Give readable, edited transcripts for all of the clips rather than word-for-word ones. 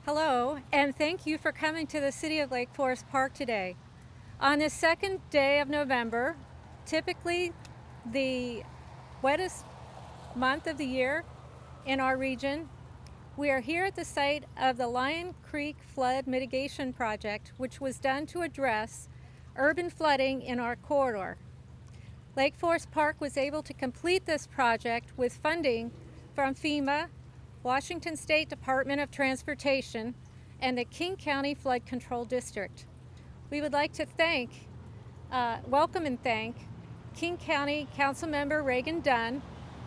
Hello, and thank you for coming to the City of Lake Forest Park today. On this second day of November, typically the wettest month of the year in our region, we are here at the site of the Lyons Creek Flood Mitigation Project, which was done to address urban flooding in our corridor. Lake Forest Park was able to complete this project with funding from FEMA, Washington State Department of Transportation, and the King County Flood Control District. We would like to welcome and thank King County Councilmember Reagan Dunn,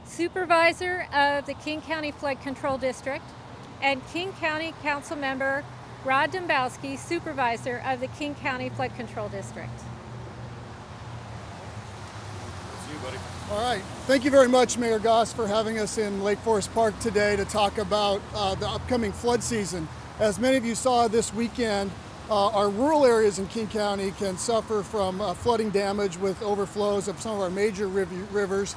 Supervisor of the King County Flood Control District, and King County Councilmember Rod Dombowski, Supervisor of the King County Flood Control District. All right. Thank you very much, Mayor Goss, for having us in Lake Forest Park today to talk about the upcoming flood season. As many of you saw this weekend, our rural areas in King County can suffer from flooding damage with overflows of some of our major rivers,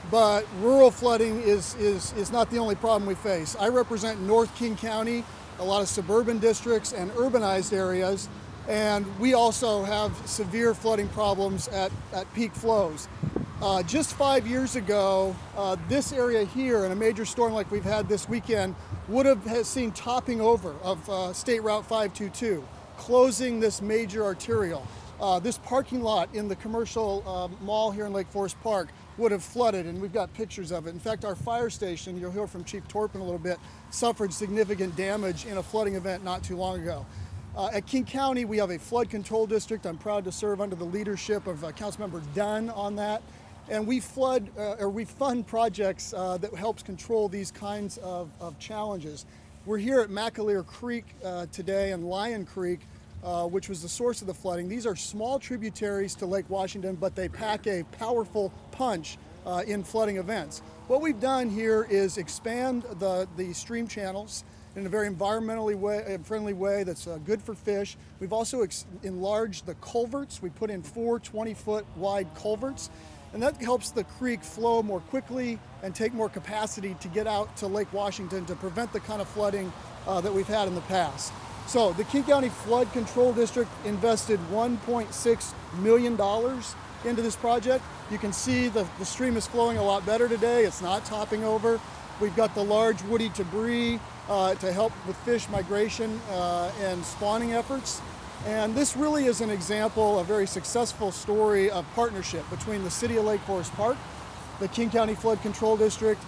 but rural flooding is not the only problem we face. I represent North King County, a lot of suburban districts and urbanized areas, and we also have severe flooding problems at peak flows. Just 5 years ago, this area here in a major storm like we've had this weekend would have seen topping over of State Route 522, closing this major arterial. This parking lot in the commercial mall here in Lake Forest Park would have flooded, and we've got pictures of it. In fact, our fire station, you'll hear from Chief Torpin a little bit, suffered significant damage in a flooding event not too long ago. At King County, we have a flood control district. I'm proud to serve under the leadership of Councilmember Dunn on that. And we fund projects that helps control these kinds of challenges. We're here at McAleer Creek today and Lyons Creek, which was the source of the flooding. These are small tributaries to Lake Washington, but they pack a powerful punch in flooding events. What we've done here is expand the stream channels in a very environmentally friendly way that's good for fish. We've also enlarged the culverts. We put in 4 20-foot wide culverts, and that helps the creek flow more quickly and take more capacity to get out to Lake Washington to prevent the kind of flooding that we've had in the past. So the King County Flood Control District invested $1.6 million into this project. You can see the stream is flowing a lot better today. It's not topping over. We've got the large woody debris to help with fish migration and spawning efforts. And this really is an example, a very successful story of partnership between the City of Lake Forest Park, the King County Flood Control District,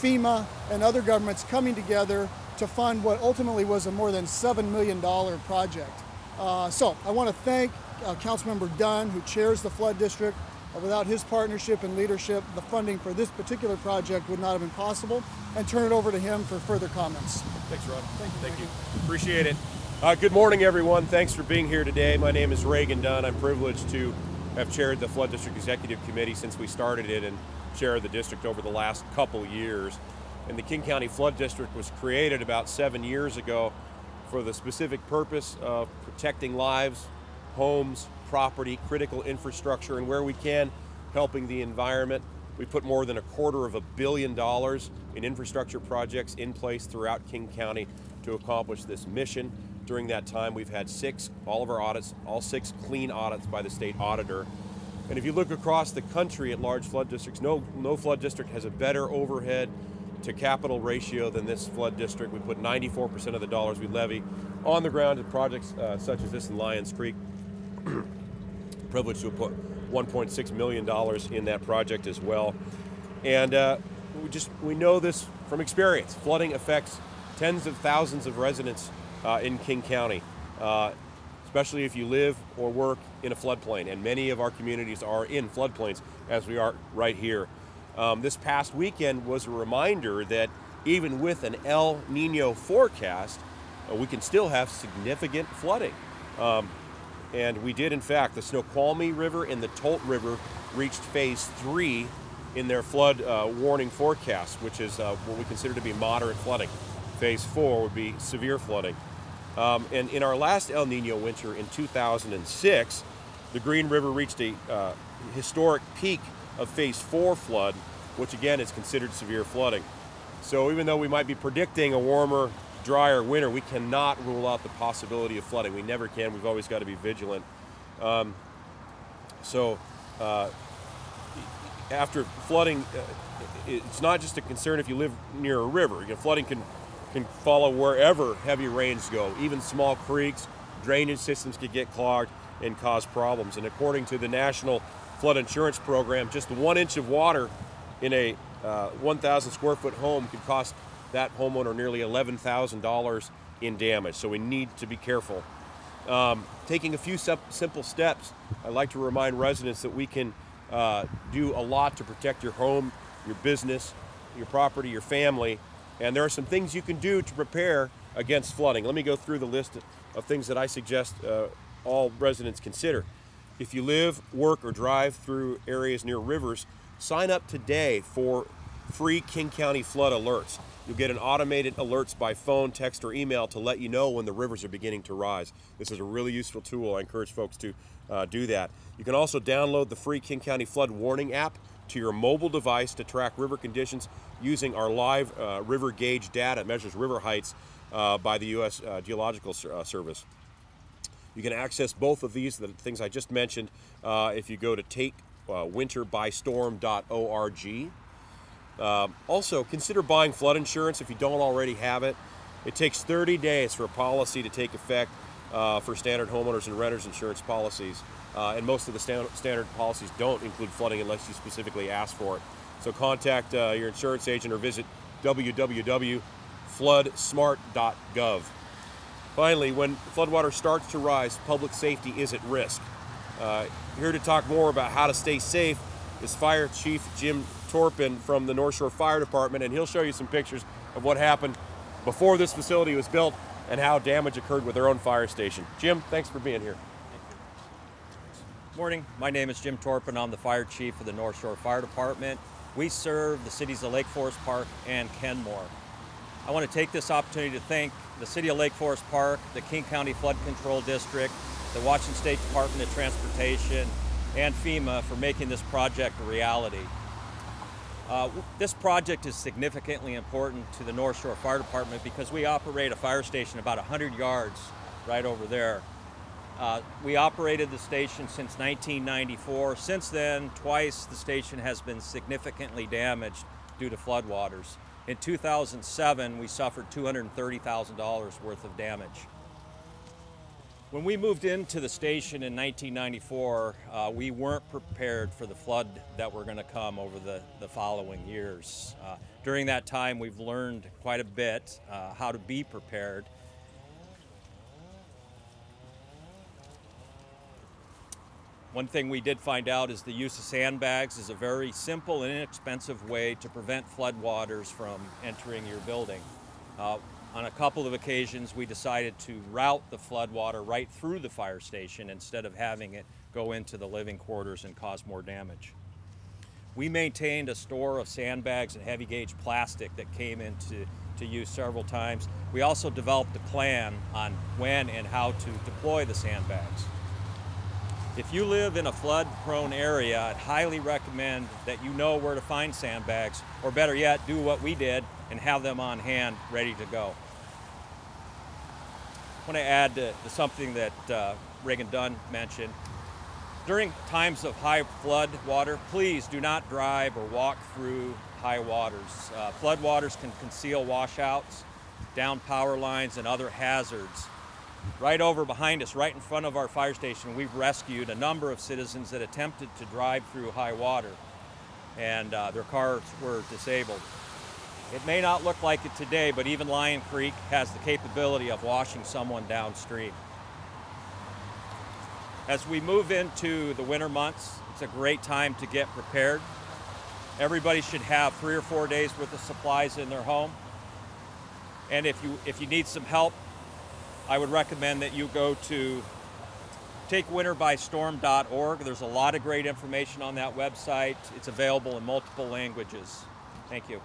FEMA, and other governments coming together to fund what ultimately was a more than $7 million project. So I want to thank Councilmember Dunn, who chairs the Flood District. Without his partnership and leadership, the funding for this particular project would not have been possible, and turn it over to him for further comments. Thanks, Rod. Thank you. Appreciate it. Good morning, everyone. Thanks for being here today. My name is Reagan Dunn. I'm privileged to have chaired the Flood District Executive Committee since we started it and chaired the district over the last couple years. And the King County Flood District was created about 7 years ago for the specific purpose of protecting lives, homes, property, critical infrastructure, and where we can, helping the environment. We put more than $250 million in infrastructure projects in place throughout King County to accomplish this mission. During that time, we've had all of our audits, all 6 clean audits by the state auditor. And if you look across the country at large flood districts, no flood district has a better overhead to capital ratio than this flood district. We put 94% of the dollars we levy on the ground in projects such as this in Lyons Creek. Privileged to have put $1.6 million in that project as well. And we know this from experience. Flooding affects tens of thousands of residents in King County, especially if you live or work in a floodplain. And many of our communities are in floodplains, as we are right here. This past weekend was a reminder that even with an El Nino forecast, we can still have significant flooding. And we did, in fact. The Snoqualmie River and the Tolt River reached phase 3 in their flood warning forecast, which is what we consider to be moderate flooding. Phase 4 would be severe flooding. And in our last El Nino winter in 2006, the Green River reached a historic peak of phase 4 flood, which again is considered severe flooding. So even though we might be predicting a warmer drier winter, we cannot rule out the possibility of flooding. We never can. We've always got to be vigilant. After flooding, it's not just a concern if you live near a river. Flooding can follow wherever heavy rains go. Even small creeks, drainage systems can get clogged and cause problems. And according to the National Flood Insurance Program, just 1 inch of water in a 1,000 square foot home could cost that homeowner nearly $11,000 in damage. So we need to be careful. Taking a few simple steps, I'd like to remind residents that we can do a lot to protect your home, your business, your property, your family, and there are some things you can do to prepare against flooding. Let me go through the list of things that I suggest all residents consider. If you live, work, or drive through areas near rivers, sign up today for free King County flood alerts. You'll get an automated alerts by phone, text, or email to let you know when the rivers are beginning to rise. This is a really useful tool. I encourage folks to do that. You can also download the free King County Flood Warning app to your mobile device to track river conditions using our live river gauge data. It measures river heights by the U.S. Geological Service. You can access both of these, the things I just mentioned, if you go to takewinterbystorm.org. Also, consider buying flood insurance if you don't already have it. It takes 30 days for a policy to take effect for standard homeowners and renters insurance policies. And most of the standard policies don't include flooding unless you specifically ask for it. So contact your insurance agent or visit www.floodsmart.gov. Finally, when floodwater starts to rise, public safety is at risk. Here to talk more about how to stay safe is Fire Chief Jim Torpin from the North Shore Fire Department, and he'll show you some pictures of what happened before this facility was built and how damage occurred with their own fire station. Jim, thanks for being here. Morning, my name is Jim Torpin. I'm the Fire Chief of the North Shore Fire Department. We serve the cities of Lake Forest Park and Kenmore. I want to take this opportunity to thank the City of Lake Forest Park, the King County Flood Control District, the Washington State Department of Transportation, and FEMA for making this project a reality. This project is significantly important to the North Shore Fire Department because we operate a fire station about 100 yards right over there. We operated the station since 1994. Since then, twice the station has been significantly damaged due to floodwaters. In 2007, we suffered $230,000 worth of damage. When we moved into the station in 1994, we weren't prepared for the flood that were going to come over the following years. During that time, we've learned quite a bit how to be prepared. One thing we did find out is the use of sandbags is a very simple and inexpensive way to prevent floodwaters from entering your building. On a couple of occasions, we decided to route the floodwater right through the fire station instead of having it go into the living quarters and cause more damage. We maintained a store of sandbags and heavy gauge plastic that came into use several times. We also developed a plan on when and how to deploy the sandbags. If you live in a flood-prone area, I'd highly recommend that you know where to find sandbags, or better yet, do what we did and have them on hand, ready to go. I want to add to something that Reagan Dunn mentioned. During times of high flood water, please do not drive or walk through high waters. Floodwaters can conceal washouts, down power lines, and other hazards. Right over behind us, right in front of our fire station, we've rescued a number of citizens that attempted to drive through high water, and their cars were disabled. It may not look like it today, but even Lyons Creek has the capability of washing someone downstream. As we move into the winter months, it's a great time to get prepared. Everybody should have 3 or 4 days worth of supplies in their home. And if you need some help, I would recommend that you go to takewinterbystorm.org. There's a lot of great information on that website. It's available in multiple languages. Thank you.